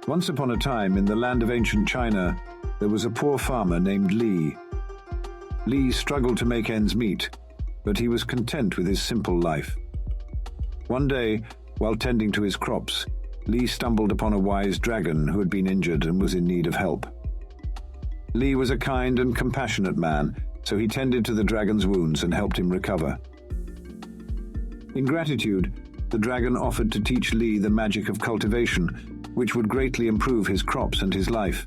Once upon a time, in the land of ancient China, there was a poor farmer named Li. Li struggled to make ends meet, but he was content with his simple life. One day, while tending to his crops, Li stumbled upon a wise dragon who had been injured and was in need of help. Li was a kind and compassionate man, so he tended to the dragon's wounds and helped him recover. In gratitude, the dragon offered to teach Li the magic of cultivation, which would greatly improve his crops and his life.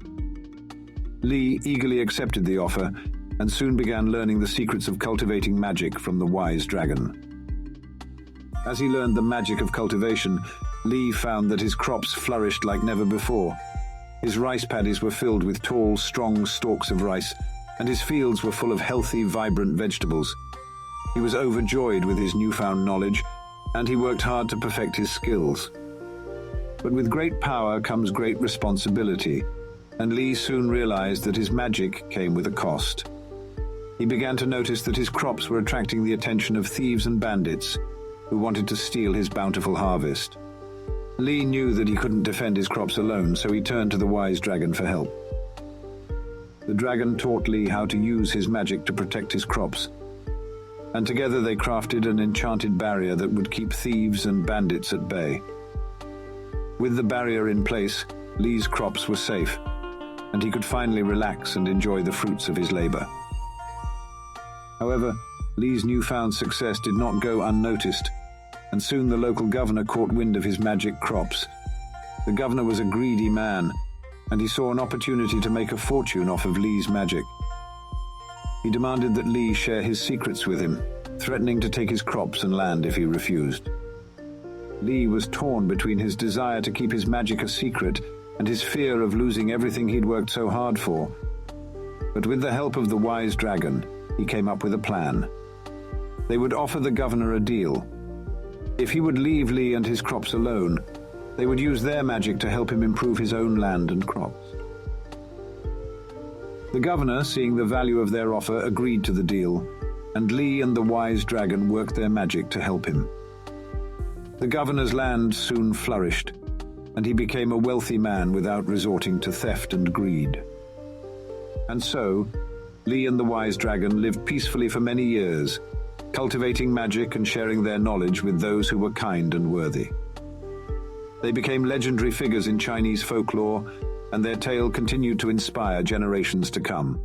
Li eagerly accepted the offer and soon began learning the secrets of cultivating magic from the wise dragon. As he learned the magic of cultivation, Li found that his crops flourished like never before. His rice paddies were filled with tall, strong stalks of rice, and his fields were full of healthy, vibrant vegetables. He was overjoyed with his newfound knowledge, and he worked hard to perfect his skills. But with great power comes great responsibility, and Li soon realized that his magic came with a cost. He began to notice that his crops were attracting the attention of thieves and bandits who wanted to steal his bountiful harvest. Li knew that he couldn't defend his crops alone, so he turned to the wise dragon for help. The dragon taught Li how to use his magic to protect his crops, and together they crafted an enchanted barrier that would keep thieves and bandits at bay. With the barrier in place, Li's crops were safe, and he could finally relax and enjoy the fruits of his labor. However, Li's newfound success did not go unnoticed, and soon the local governor caught wind of his magic crops. The governor was a greedy man, and he saw an opportunity to make a fortune off of Li's magic. He demanded that Li share his secrets with him, threatening to take his crops and land if he refused. Li was torn between his desire to keep his magic a secret and his fear of losing everything he'd worked so hard for. But with the help of the wise dragon, he came up with a plan. They would offer the governor a deal. If he would leave Li and his crops alone, they would use their magic to help him improve his own land and crops. The governor, seeing the value of their offer, agreed to the deal, and Li and the wise dragon worked their magic to help him. The governor's land soon flourished, and he became a wealthy man without resorting to theft and greed. And so, Li and the wise dragon lived peacefully for many years, cultivating magic and sharing their knowledge with those who were kind and worthy. They became legendary figures in Chinese folklore, and their tale continued to inspire generations to come.